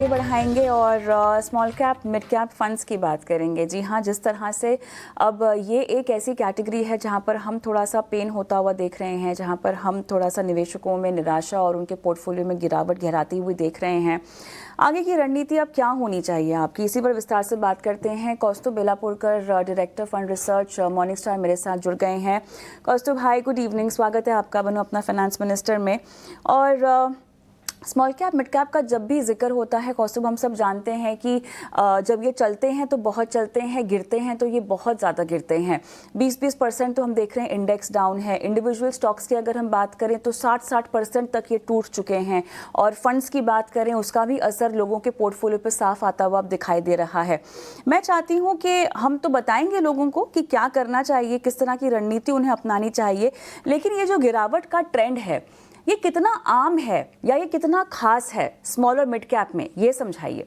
आगे बढ़ाएंगे और small cap mid cap funds की बात करेंगे। जी हाँ, जिस तरह से अब ये एक ऐसी कैटेगरी है जहाँ पर हम थोड़ा सा पेन होता हुआ देख रहे हैं, जहाँ पर हम थोड़ा सा निवेशकों में निराशा और उनके पोर्टफोलियो में गिरावट गहराती हुई देख रहे हैं। आगे की रणनीति अब क्या होनी चाहिए आपकी, इसी पर विस्तार से बात करते हैं। Kaustubh Belapurkar, director fund research, Morningstar, मेरे साथ जुड़ गए हैं। कौस्तुभ, हाय, गुड इवनिंग, स्वागत है आपका बनो अपना फाइनेंस मिनिस्टर में। और स्मॉल कैप मिड कैप का जब भी जिक्र होता है कौस्तुभ, हम सब जानते हैं कि जब ये चलते हैं तो बहुत चलते हैं, गिरते हैं तो ये बहुत ज़्यादा गिरते हैं। 20% तो हम देख रहे हैं इंडेक्स डाउन है। इंडिविजुअल स्टॉक्स की अगर हम बात करें तो 60% तक ये टूट चुके हैं। और फंड्स की बात करें, उसका भी असर लोगों के पोर्टफोलियो पर साफ आता हुआ अब दिखाई दे रहा है। मैं चाहती हूँ कि हम तो बताएंगे लोगों को कि क्या करना चाहिए, किस तरह की रणनीति उन्हें अपनानी चाहिए, लेकिन ये जो गिरावट का ट्रेंड है ये कितना आम है या ये कितना खास है स्मॉल और मिड कैप में, ये समझाइए।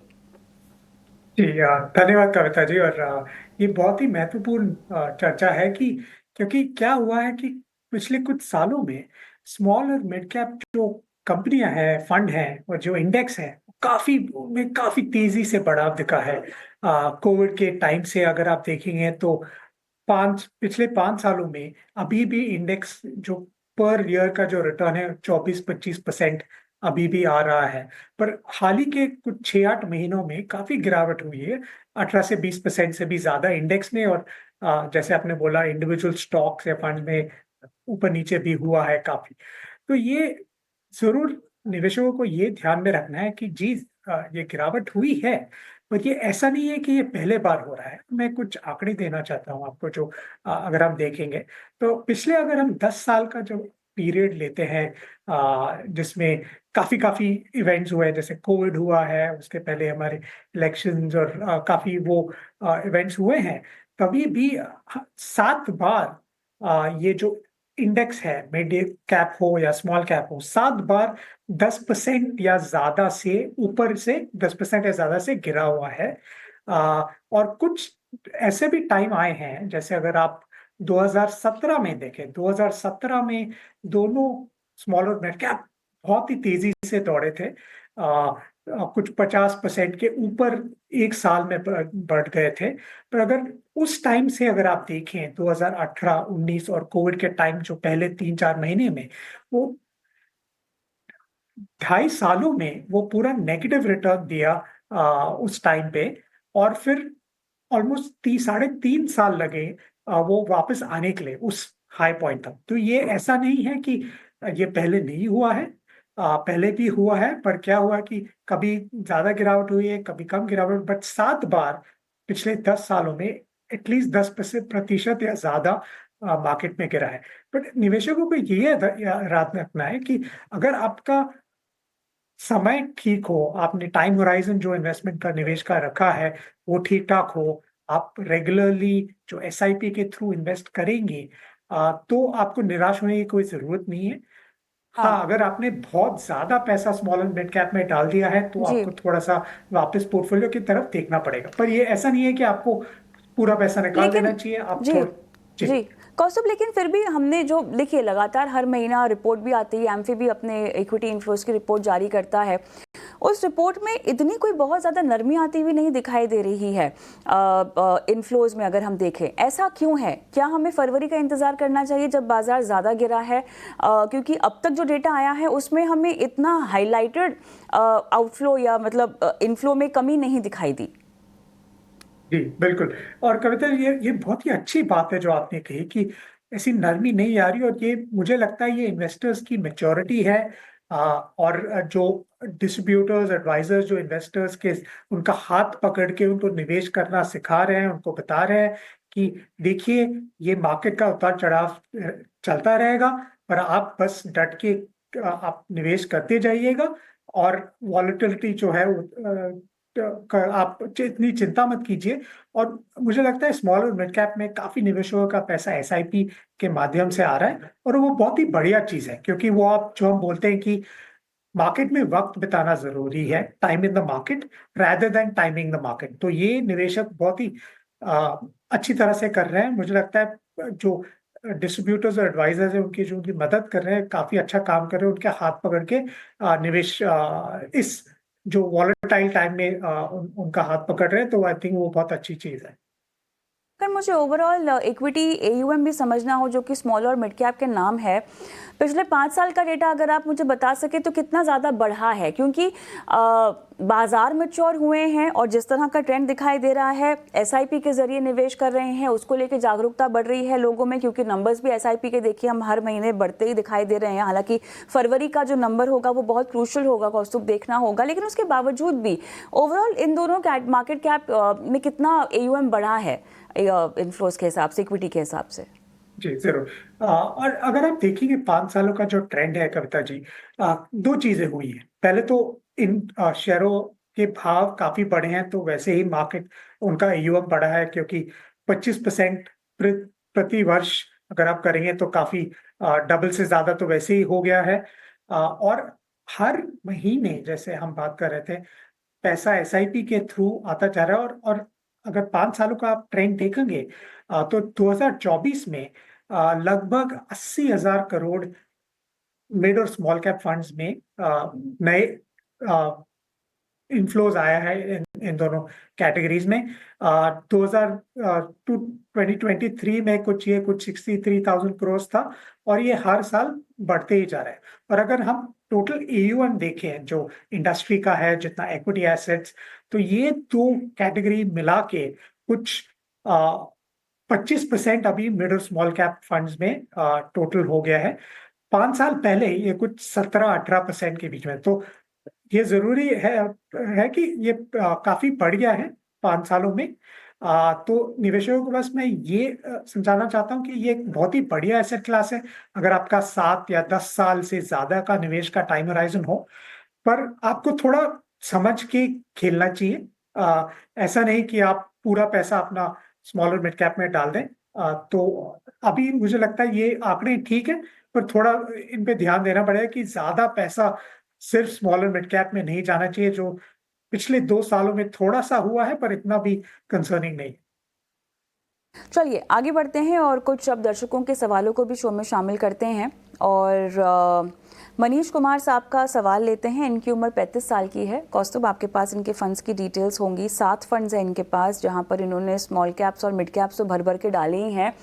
जी, धन्यवाद कविता जी। और ये बहुत ही महत्वपूर्ण चर्चा है कि क्योंकि क्या हुआ है कि पिछले कुछ सालों में स्मॉल और मिड कैप जो कंपनियां हैं, फंड हैं और जो इंडेक्स है, काफी तेजी से बढ़ाव दिखा है। कोविड के टाइम से अगर आप देखेंगे तो पिछले 5 सालों में अभी भी इंडेक्स जो पर ईयर का जो रिटर्न है 24-25% अभी भी आ रहा है। पर हाल ही के कुछ 6-8 महीनों में काफी गिरावट हुई है, 18 से 20% से भी ज्यादा इंडेक्स में। और जैसे आपने बोला, इंडिविजुअल स्टॉक्स या फंड में ऊपर नीचे भी हुआ है काफी। तो ये जरूर निवेशकों को ये ध्यान में रखना है कि जी, ये गिरावट हुई है, पर ये ऐसा नहीं है कि ये पहले बार हो रहा है। मैं कुछ आंकड़े देना चाहता हूँ आपको, जो अगर हम देखेंगे तो पिछले, अगर हम 10 साल का जो पीरियड लेते हैं, जिसमें काफी काफी इवेंट्स हुए हैं, जैसे कोविड हुआ है, उसके पहले हमारे इलेक्शंस और काफी वो इवेंट्स हुए हैं, तभी भी 7 बार ये जो इंडेक्स है, मिड कैप हो या स्मॉल कैप हो, 7 बार 10% या ज्यादा से ऊपर से 10% या ज्यादा से गिरा हुआ है। और कुछ ऐसे भी टाइम आए हैं, जैसे अगर आप 2017 में देखें, 2017 में दोनों स्मॉल और मिड कैप बहुत ही तेजी से दौड़े थे। कुछ 50% के ऊपर एक साल में बढ़ गए थे। पर अगर उस टाइम से अगर आप देखें, 2018, 19 और कोविड के टाइम, जो पहले 3-4 महीने में, वो 2.5 सालों में वो पूरा नेगेटिव रिटर्न दिया उस टाइम पे। और फिर ऑलमोस्ट 3 साढ़े 3 साल लगे वो वापस आने के लिए उस हाई पॉइंट तक। तो ये ऐसा नहीं है कि ये पहले नहीं हुआ है, पहले भी हुआ है। पर क्या हुआ कि कभी ज्यादा गिरावट हुई है, कभी कम गिरावट, बट 7 बार पिछले 10 सालों में एटलीस्ट 10% या ज्यादा मार्केट में गिरा है। बट निवेशकों को ये याद रखना है कि अगर आपका समय ठीक हो, आपने टाइम होराइजन जो इन्वेस्टमेंट का, निवेश का रखा है, वो ठीक ठाक हो, आप रेगुलरली जो एसआईपी के थ्रू इन्वेस्ट करेंगे, तो आपको निराश होने की कोई जरूरत नहीं है। हाँ, हाँ अगर आपने बहुत ज्यादा पैसा स्मॉल एंड मिड कैप में डाल दिया है तो जी, आपको थोड़ा सा वापस पोर्टफोलियो की तरफ देखना पड़ेगा। पर ये ऐसा नहीं है कि आपको पूरा पैसा निकाल देना लेकिन चाहिए। आप जी थोड़ा। जी। जी कौस्तुभ, लेकिन फिर भी हमने जो देखिए लगातार हर महीना रिपोर्ट भी आती है, एमफी भी अपने इक्विटी इन्फ्लोज की रिपोर्ट जारी करता है। उस रिपोर्ट में इतनी कोई बहुत ज़्यादा नरमी आती हुई नहीं दिखाई दे रही है इन्फ्लोज में। अगर हम देखें, ऐसा क्यों है? क्या हमें फरवरी का इंतज़ार करना चाहिए जब बाजार ज़्यादा गिरा है? क्योंकि अब तक जो डेटा आया है उसमें हमें इतना हाईलाइटेड आउटफ्लो या मतलब इनफ्लो में कमी नहीं दिखाई दी। जी, बिल्कुल। और कविता, ये बहुत ही अच्छी बात है जो आपने कही कि ऐसी नरमी नहीं आ रही। और ये मुझे लगता है ये इन्वेस्टर्स की मेच्योरिटी है। और जो डिस्ट्रीब्यूटर्स, एडवाइजर्स जो इन्वेस्टर्स के, उनका हाथ पकड़ के उनको निवेश करना सिखा रहे हैं, उनको बता रहे हैं कि देखिए, ये मार्केट का उतार चढ़ाव चलता रहेगा, पर आप बस डट के आप निवेश करते जाइएगा। और वॉलेटिलिटी जो है आप इतनी चिंता मत कीजिए। और मुझे लगता है स्मॉल और मिड कैप में काफी निवेशकों का पैसा एसआईपी के माध्यम से आ रहा है, और वो बहुत ही बढ़िया चीज है। क्योंकि वो, आप जो हम बोलते हैं कि मार्केट में वक्त बिताना जरूरी है, time in the market rather than timing the market, तो ये निवेशक बहुत ही आ, अच्छी तरह से कर रहे हैं। मुझे लगता है जो डिस्ट्रीब्यूटर्स और एडवाइजर्स हैं, उनकी मदद कर रहे हैं, काफी अच्छा काम कर रहे हैं, उनके हाथ पकड़ के निवेश इस जो वॉलेटाइल टाइम में उनका हाथ पकड़ रहे हैं, तो आई थिंक वो बहुत अच्छी चीज़ है। अगर मुझे ओवरऑल इक्विटी एयूएम भी समझना हो जो कि स्मॉल और मिड कैप के नाम है, पिछले 5 साल का डेटा अगर आप मुझे बता सके तो कितना ज़्यादा बढ़ा है, क्योंकि बाजार मैच्योर हुए हैं और जिस तरह का ट्रेंड दिखाई दे रहा है, एसआईपी के जरिए निवेश कर रहे हैं, उसको लेकर जागरूकता बढ़ रही है लोगों में, क्योंकि नंबर्स भी एसआईपी के देखिए हम हर महीने बढ़ते ही दिखाई दे रहे हैं। हालांकि फरवरी का जो नंबर होगा वो बहुत क्रूशल होगा, कौस्तुभ देखना होगा, लेकिन उसके बावजूद भी ओवरऑल इन दोनों मार्केट कैप में कितना एयूएम बढ़ा है इनफ्लोज के हिसाब से, इक्विटी के हिसाब से? जी, ज़रूर। और अगर आप देखेंगे 5 सालों का जो ट्रेंड है कविता जी, 2 चीज़ें हुई हैं। पहले तो इन शेयरों के भाव काफ़ी बढ़े हैं, तो वैसे ही मार्केट उनका एयूएम बढ़ा है, क्योंकि 25% प्रति वर्ष अगर आप करेंगे तो काफ़ी डबल से ज़्यादा तो वैसे ही हो गया है। और हर महीने जैसे हम बात कर रहे थे, पैसा एसआईपी के थ्रू आता जा रहा है, और अगर 5 सालों का आप ट्रेंड देखेंगे, तो 2024 में लगभग 80,000 करोड़ मिड और स्मॉल कैप फंड्स में नए इनफ्लोज आया है इन दोनों कैटेगरीज में। 2023 में कुछ 63,000 करोड़ था, और ये हर साल बढ़ते ही जा रहा है। और अगर हम टोटल एयूएम देखें जो इंडस्ट्री का है, जितना इक्विटी एसेट्स, तो ये दो कैटेगरी मिला के कुछ 25% अभी मिड और स्मॉल कैप फंड्स में टोटल हो गया है। 5 साल पहले ये कुछ 17-18% के बीच में। तो ये ज़रूरी है कि ये काफ़ी बढ़ गया है 5 सालों में। तो निवेशकों को बस मैं ये समझाना चाहता हूँ कि ये एक बहुत ही बढ़िया एसेट क्लास है, अगर आपका 7 या 10 साल से ज़्यादा का निवेश का टाइम होराइज़न हो। पर आपको थोड़ा समझ के खेलना चाहिए। ऐसा नहीं कि आप पूरा पैसा अपना स्मॉल और मिड कैप में डाल दें। तो अभी मुझे लगता है ये आंकड़े ठीक है, पर थोड़ा इन पे ध्यान देना पड़ेगा कि ज़्यादा पैसा सिर्फ स्मॉल और मिड कैप में नहीं जाना चाहिए, जो पिछले 2 सालों में थोड़ा-सा हुआ है, पर इतना भी कंसर्निंग नहीं। चलिए आगे बढ़ते हैं और कुछ अब दर्शकों के सवालों को भी शो में शामिल करते हैं। और मनीष कुमार साहब का सवाल लेते हैं। इनकी उम्र 35 साल की है। कौस्तुभ, आपके पास इनके फंड्स की डिटेल्स होंगी। 7 फंड्स हैं इनके पास, जहां पर इन्होंने स्मॉल कैप्स और मिड कैप्स तो भर भर के डाले ही हैं।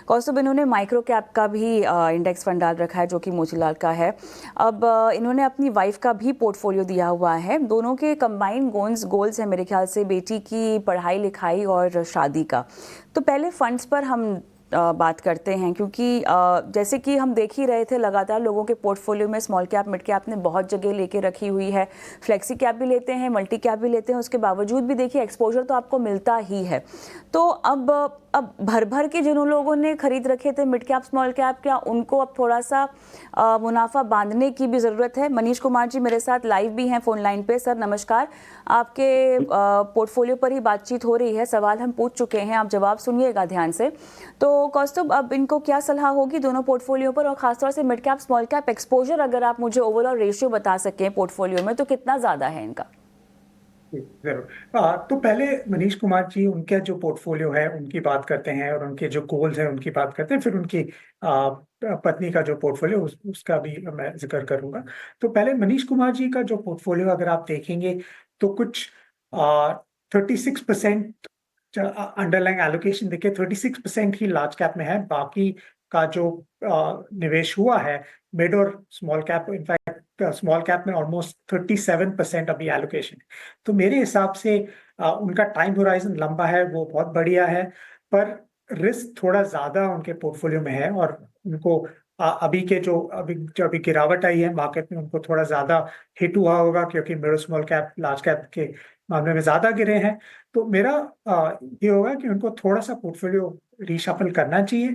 कौस्तुभ, इन्होंने माइक्रो कैप का भी इंडेक्स फंड डाल रखा है जो कि मोतीलाल का है। अब इन्होंने अपनी वाइफ का भी पोर्टफोलियो दिया हुआ है। दोनों के कंबाइंड गोल्स हैं मेरे ख्याल से, बेटी की पढ़ाई लिखाई और शादी का। तो पहले फंड्स पर हम बात करते हैं, क्योंकि जैसे कि हम देख ही रहे थे लगातार लोगों के पोर्टफोलियो में स्मॉल कैप मिड कैप ने बहुत जगह लेके रखी हुई है। फ्लेक्सी कैप भी लेते हैं, मल्टी कैप भी लेते हैं, उसके बावजूद भी देखिए एक्सपोजर तो आपको मिलता ही है। तो अब भर भर के जिन लोगों ने खरीद रखे थे मिड कैप स्मॉल कैप, क्या उनको अब थोड़ा सा मुनाफा बांधने की भी ज़रूरत है? मनीष कुमार जी मेरे साथ लाइव भी हैं फोन लाइन पे। सर नमस्कार, आपके पोर्टफोलियो पर ही बातचीत हो रही है, सवाल हम पूछ चुके हैं, आप जवाब सुनिएगा ध्यान से। तो कौस्तुभ, अब इनको क्या सलाह होगी दोनों पोर्टफोलियो पर, और खासतौर से mid cap small cap exposure अगर आप मुझे ओवरऑल रेशियो बता सकें पोर्टफोलियो में, तो कितना ज़्यादा है इनका? ज़रूर। तो पहले मनीष कुमार जी, उनका जो पोर्टफोलियो है उनकी बात करते हैं, और उनके जो गोल्स हैं उनकी बात करते हैं, फिर उनकी पत्नी का जो पोर्टफोलियो उसका भी मैं ज़िक्र करूँगा। तो पहले मनीष कुमार जी का जो पोर्टफोलियो अगर आप देखेंगे, तो कुछ 36% अंडरलाइंग एलोकेशन देखिए, 36% ही लार्ज कैप में है। बाकी का जो निवेश हुआ है मिड और small cap, in fact small cap में ऑलमोस्ट 37% अभी एलोकेशन। तो मेरे हिसाब से उनका टाइम होराइजन लंबा है, वो बहुत बढ़िया है, पर रिस्क थोड़ा ज्यादा उनके पोर्टफोलियो में है। और उनको अभी गिरावट आई है मार्केट में, उनको थोड़ा ज्यादा हिट हुआ होगा, क्योंकि mid small cap large cap के मामले में ज्यादा गिरे हैं। तो मेरा ये होगा कि उनको थोड़ा सा पोर्टफोलियो रीशफल करना चाहिए।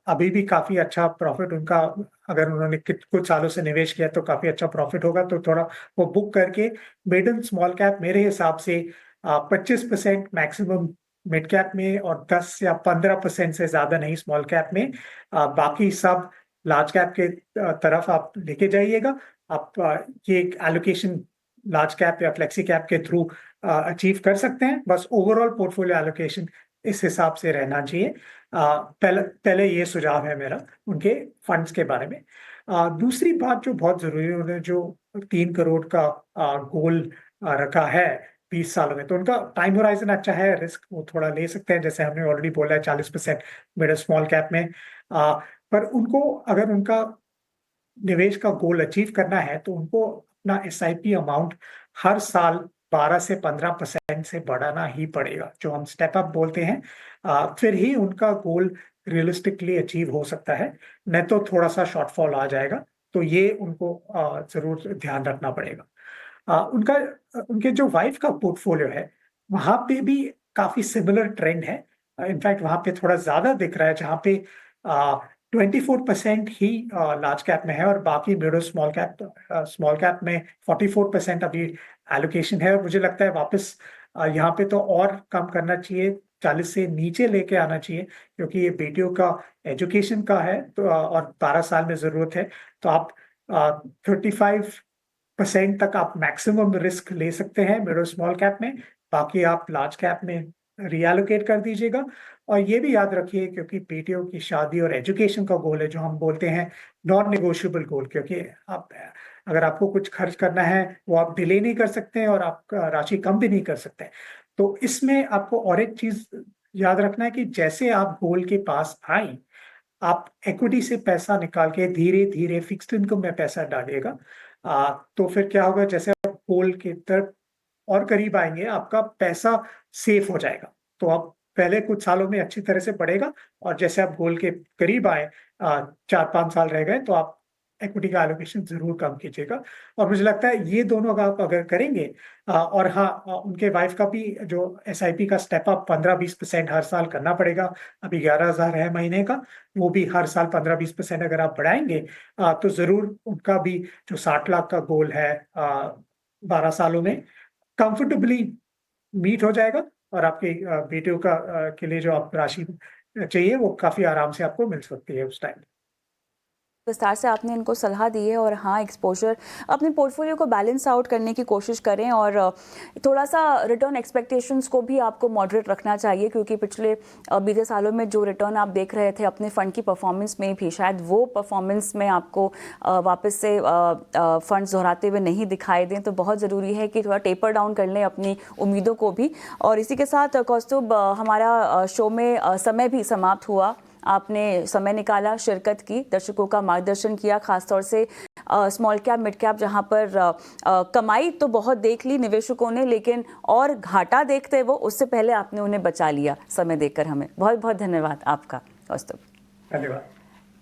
अभी भी काफी अच्छा प्रॉफिट उनका, अगर उन्होंने कुछ सालों से निवेश किया तो काफी अच्छा प्रॉफिट होगा, तो थोड़ा वो बुक करके मिड एंड स्मॉल कैप मेरे हिसाब से 25% मैक्सिमम मिड कैप में, और 10 या 15% से ज्यादा नहीं स्मॉल कैप में। बाकी सब लार्ज कैप के तरफ आप लेके जाइएगा। आप ये एलोकेशन लार्ज कैप या फ्लेक्सी कैप के थ्रू अचीव कर सकते हैं। बस ओवरऑल पोर्टफोलियो एलोकेशन इस हिसाब से रहना चाहिए। पहले ये सुझाव है मेरा उनके फंड्स के बारे में। दूसरी बात जो बहुत जरूरी है, उन्होंने जो 3 करोड़ का गोल रखा है 20 सालों में, तो उनका टाइम होराइजन अच्छा है, रिस्क वो थोड़ा ले सकते हैं, जैसे हमने ऑलरेडी बोला है 40% मिड स्मॉल कैप में। पर उनको अगर उनका निवेश का गोल अचीव करना है तो उनको अपना एसआईपी अमाउंट हर साल 12 से 15% से बढ़ाना ही पड़ेगा, जो हम स्टेप अप बोलते हैं। फिर ही उनका गोल रियलिस्टिकली अचीव हो सकता है, नहीं तो थोड़ा सा शॉर्टफॉल आ जाएगा। तो ये उनको जरूर ध्यान रखना पड़ेगा। उनका उनके जो वाइफ का पोर्टफोलियो है वहां पे भी काफी सिमिलर ट्रेंड है। इनफैक्ट वहां पे थोड़ा ज्यादा दिख रहा है, जहाँ पे 24% ही लार्ज कैप में है और बाकी मिड और स्मॉल कैप में 44% अभी एलोकेशन है। और मुझे लगता है वापस यहाँ पे तो और कम करना चाहिए, 40 से नीचे लेके आना चाहिए, क्योंकि ये बेटियों का एजुकेशन का है। तो और 12 साल में जरूरत है, तो आप 35% तक आप मैक्सिमम रिस्क ले सकते हैं मिड और स्मॉल कैप में, बाकी आप लार्ज कैप में रिएलोकेट कर दीजिएगा। और ये भी याद रखिए, क्योंकि बेटियों की शादी और एजुकेशन का गोल है, जो हम बोलते हैं नॉन नेगोशिएबल गोल, क्योंकि आप अगर आपको कुछ खर्च करना है वो आप डिले नहीं कर सकते हैं और आप राशि कम भी नहीं कर सकते। तो इसमें आपको और एक चीज याद रखना है कि जैसे आप गोल के पास आए, आप इक्विटी से पैसा निकाल के धीरे धीरे फिक्स्ड इनकम में पैसा डालिएगा। तो फिर क्या होगा, जैसे आप गोल की तरफ और करीब आएंगे, आपका पैसा सेफ हो जाएगा। तो आप पहले कुछ सालों में अच्छी तरह से बढ़ेगा, और जैसे आप गोल के करीब आए, 4-5 साल रह गए, तो आप इक्विटी का एलोकेशन जरूर कम कीजिएगा। और मुझे लगता है ये दोनों आप अगर करेंगे, और हाँ, उनके वाइफ का भी जो एसआईपी का स्टेप अप 15-20% हर साल करना पड़ेगा। अभी 11,000 है महीने का, वो भी हर साल 15-20% अगर आप बढ़ाएंगे, तो जरूर उनका भी जो 60 लाख का गोल है 12 सालों में कंफर्टेबली मीट हो जाएगा। और आपके बेटियों का के लिए जो आप राशि चाहिए वो काफी आराम से आपको मिल सकती है उस टाइम। विस्तार से आपने इनको सलाह दी है। और हाँ, एक्सपोजर अपने पोर्टफोलियो को बैलेंस आउट करने की कोशिश करें, और थोड़ा सा रिटर्न एक्सपेक्टेशंस को भी आपको मॉडरेट रखना चाहिए, क्योंकि पिछले बीते सालों में जो रिटर्न आप देख रहे थे अपने फंड की परफॉर्मेंस में भी, शायद वो परफॉर्मेंस में आपको वापस से फंड्स दोहराते हुए नहीं दिखाई दें। तो बहुत ज़रूरी है कि थोड़ा टेपर डाउन कर लें अपनी उम्मीदों को भी। और इसी के साथ कौस्तुभ, हमारा शो में समय भी समाप्त हुआ। आपने समय निकाला, शिरकत की, दर्शकों का मार्गदर्शन किया, खासतौर से स्मॉल कैप मिड कैप जहां पर कमाई तो बहुत देख ली निवेशकों ने, लेकिन और घाटा देखते वो, उससे पहले आपने उन्हें बचा लिया समय देकर हमें। बहुत बहुत धन्यवाद आपका कौस्तुभ। धन्यवाद।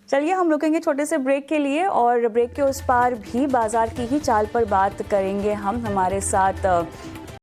चलिए हम रुकेंगे छोटे से ब्रेक के लिए, और ब्रेक के उस पार भी बाजार की ही चाल पर बात करेंगे हम। हमारे साथ